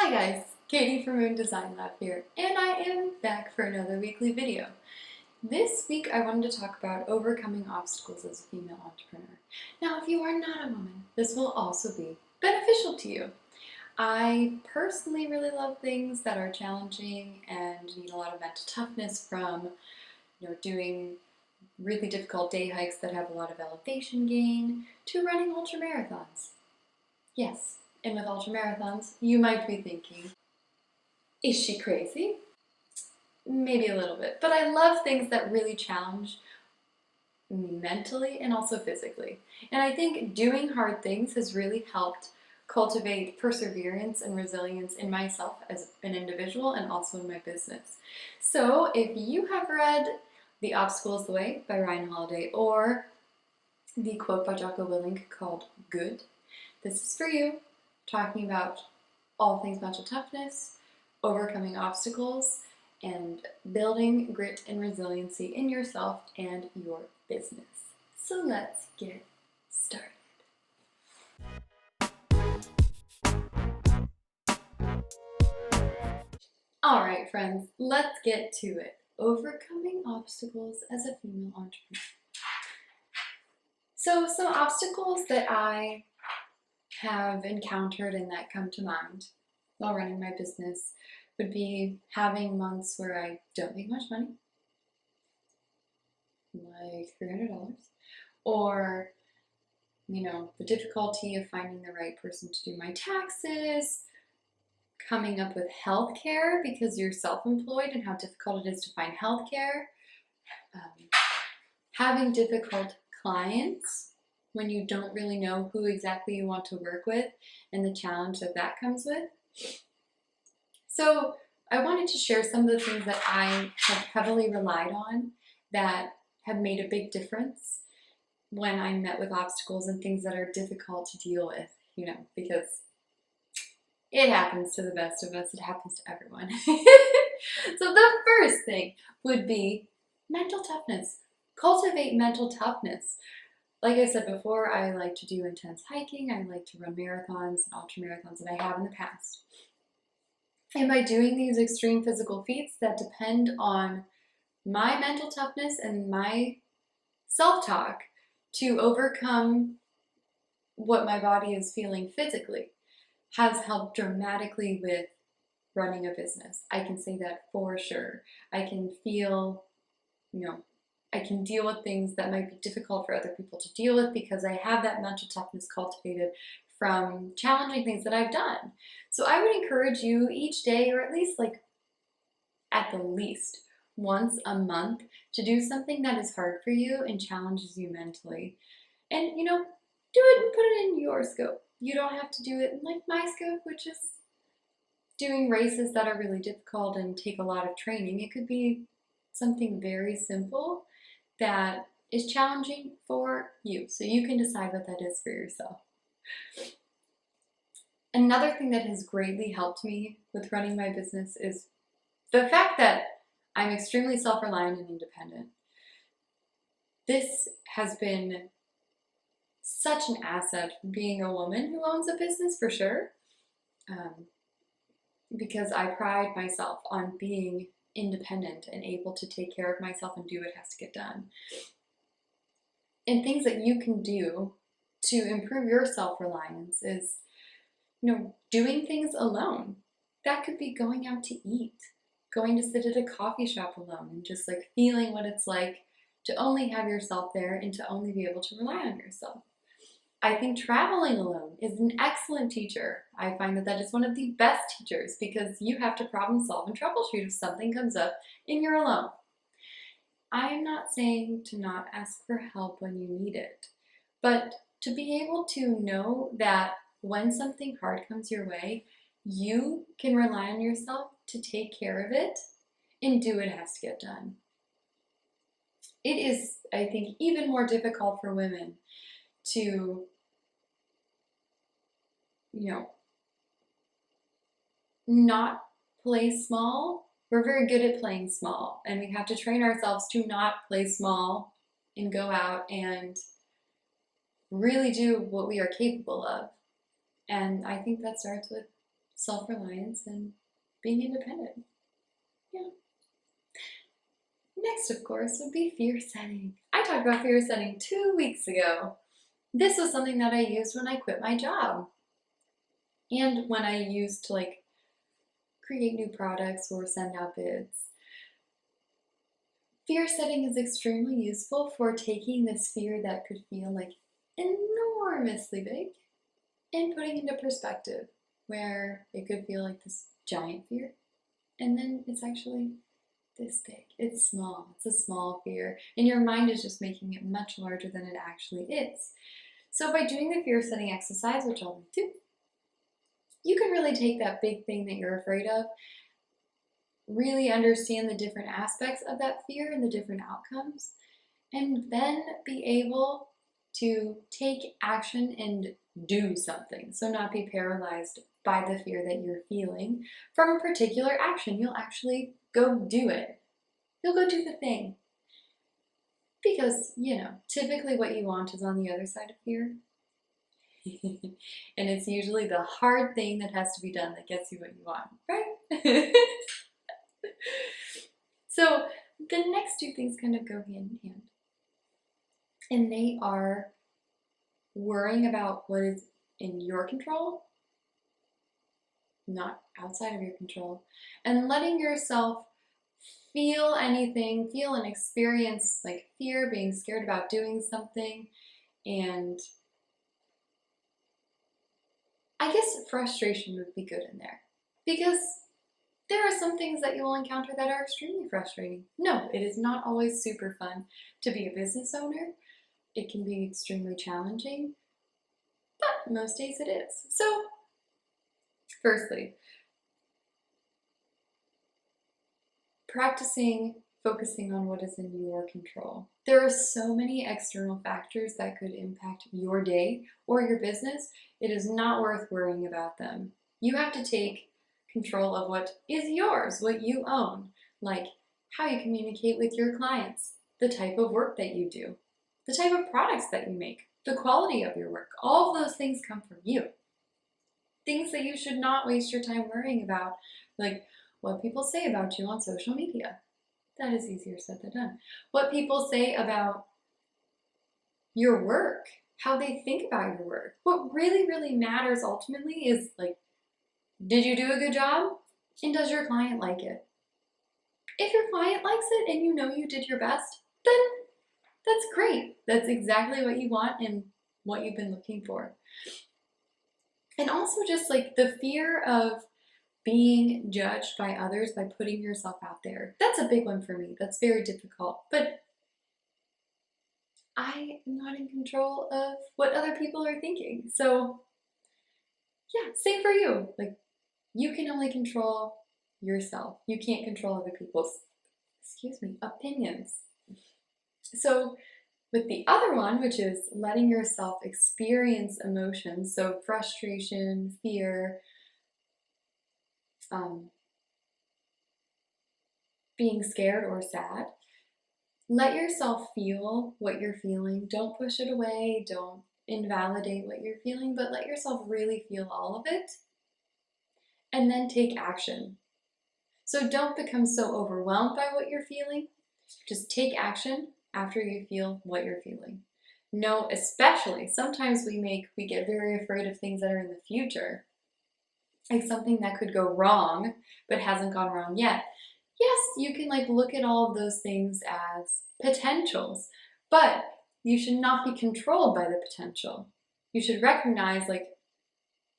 Hi guys, Katie from Moon Design Lab here, and I am back for another weekly video. This week I wanted to talk about overcoming obstacles as a female entrepreneur. Now, if you are not a woman, this will also be beneficial to you. I personally really love things that are challenging and need a lot of mental toughness, from doing really difficult day hikes that have a lot of elevation gain to running ultra marathons. Yes. And with ultramarathons, you might be thinking, is she crazy? Maybe a little bit, but I love things that really challenge me mentally and also physically. And I think doing hard things has really helped cultivate perseverance and resilience in myself as an individual and also in my business. So if you have read The Obstacle is the Way by Ryan Holiday, or the quote by Jocko Willink called Good, this is for you. Talking about all things mental toughness, overcoming obstacles, and building grit and resiliency in yourself and your business. So let's get started. All right, friends, let's get to it. Overcoming obstacles as a female entrepreneur. So some obstacles that I have encountered and that come to mind while running my business would be having months where I don't make much money, like $300, or the difficulty of finding the right person to do my taxes, coming up with healthcare because you're self-employed and how difficult it is to find healthcare, having difficult clients when you don't really know who exactly you want to work with, and the challenge that that comes with. So I wanted to share some of the things that I have heavily relied on that have made a big difference when I'm met with obstacles and things that are difficult to deal with, because it happens to the best of us, it happens to everyone. So the first thing would be mental toughness. Cultivate mental toughness. Like I said before, I like to do intense hiking, I like to run marathons and ultra marathons, and I have in the past. And by doing these extreme physical feats that depend on my mental toughness and my self-talk to overcome what my body is feeling physically, has helped dramatically with running a business. I can say that for sure. I can feel, I can deal with things that might be difficult for other people to deal with because I have that mental toughness cultivated from challenging things that I've done. So I would encourage you each day, or at least at the least once a month, to do something that is hard for you and challenges you mentally. And do it and put it in your scope. You don't have to do it in my scope, which is doing races that are really difficult and take a lot of training. It could be something very simple that is challenging for you, so you can decide what that is for yourself. Another thing that has greatly helped me with running my business is the fact that I'm extremely self-reliant and independent. This has been such an asset for being a woman who owns a business, for sure, because I pride myself on being independent and able to take care of myself and do what has to get done. And things that you can do to improve your self-reliance is, doing things alone. That could be going out to eat, going to sit at a coffee shop alone, and just feeling what it's like to only have yourself there and to only be able to rely on yourself. I think traveling alone is an excellent teacher. I find that is one of the best teachers because you have to problem solve and troubleshoot if something comes up and you're alone. I am not saying to not ask for help when you need it, but to be able to know that when something hard comes your way, you can rely on yourself to take care of it and do what has to get done. It is, I think, even more difficult for women to, not play small. We're very good at playing small, and we have to train ourselves to not play small and go out and really do what we are capable of. And I think that starts with self-reliance and being independent. Yeah. Next, of course, would be fear setting. I talked about fear setting 2 weeks ago. This was something that I used when I quit my job and when I used to create new products or send out bids. Fear setting is extremely useful for taking this fear that could feel enormously big and putting into perspective, where it could feel like this giant fear, and then it's actually this big. It's small. It's a small fear, and your mind is just making it much larger than it actually is. So by doing the fear setting exercise, which I'll do, you can really take that big thing that you're afraid of, really understand the different aspects of that fear and the different outcomes, and then be able to take action and do something. So not be paralyzed by the fear that you're feeling from a particular action. You'll actually go do it. You'll go do the thing. Because, typically what you want is on the other side of fear. And it's usually the hard thing that has to be done that gets you what you want, right? So the next two things kind of go hand in hand. And they are worrying about what is in your control, not outside of your control, and letting yourself feel anything, feel and experience fear, being scared about doing something, and I guess frustration would be good in there, because there are some things that you will encounter that are extremely frustrating. No, it is not always super fun to be a business owner. It can be extremely challenging, but most days it is. So, firstly, practicing focusing on what is in your control. There are so many external factors that could impact your day or your business. It is not worth worrying about them. You have to take control of what is yours, what you own, like how you communicate with your clients, the type of work that you do, the type of products that you make, the quality of your work. All of those things come from you. Things that you should not waste your time worrying about, like what people say about you on social media. That is easier said than done. What people say about your work, how they think about your work. What really, really matters ultimately is did you do a good job? And does your client like it? If your client likes it and you know you did your best, then that's great. That's exactly what you want and what you've been looking for. And also just the fear of being judged by others by putting yourself out there. That's a big one for me. That's very difficult. But I am not in control of what other people are thinking. So yeah, same for you. You can only control yourself. You can't control other people's, opinions. So with the other one, which is letting yourself experience emotions, so frustration, fear, being scared or sad, let yourself feel what you're feeling. Don't push it away. Don't invalidate what you're feeling, but let yourself really feel all of it and then take action. So don't become so overwhelmed by what you're feeling. Just take action after you feel what you're feeling. No, especially sometimes we get very afraid of things that are in the future, like something that could go wrong but hasn't gone wrong yet. Yes, you can look at all of those things as potentials, but you should not be controlled by the potential. You should recognize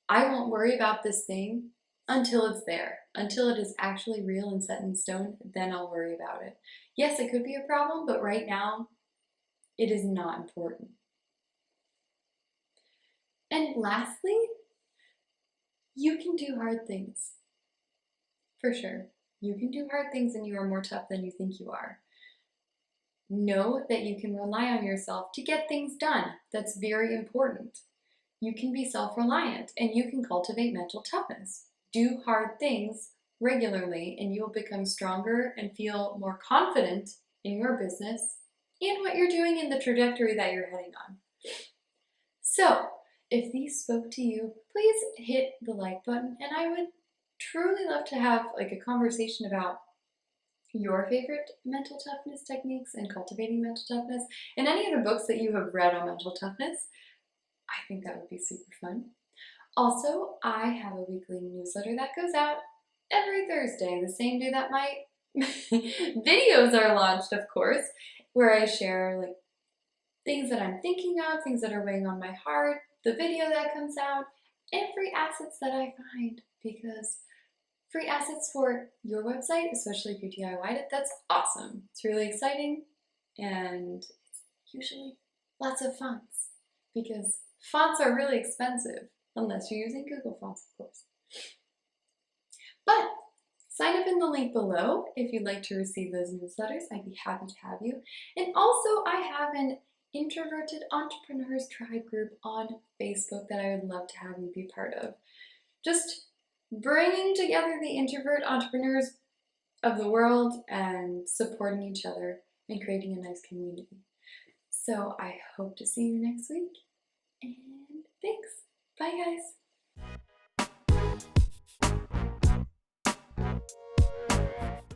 I won't worry about this thing until it's there, until it is actually real and set in stone, then I'll worry about it. Yes, it could be a problem, but right now it is not important. And lastly, you can do hard things. For sure. You can do hard things and you are more tough than you think you are. Know that you can rely on yourself to get things done. That's very important. You can be self-reliant and you can cultivate mental toughness. Do hard things regularly and you will become stronger and feel more confident in your business and what you're doing in the trajectory that you're heading on. So, if these spoke to you, please hit the like button, and I would truly love to have like a conversation about your favorite mental toughness techniques and cultivating mental toughness, and any of the books that you have read on mental toughness. I think that would be super fun. Also, I have a weekly newsletter that goes out every Thursday, the same day that my videos are launched, of course, where I share like things that I'm thinking of, things that are weighing on my heart, the video that comes out, and free assets that I find, because free assets for your website, especially if you DIY'd it, that's awesome. It's really exciting, and it's usually lots of fonts, because fonts are really expensive, unless you're using Google Fonts, of course. But sign up in the link below if you'd like to receive those newsletters. I'd be happy to have you. And also, I have an Introverted Entrepreneurs Tribe group on Facebook that I would love to have you be part of. Just bringing together the introvert entrepreneurs of the world and supporting each other and creating a nice community. So I hope to see you next week, and thanks. Bye, guys.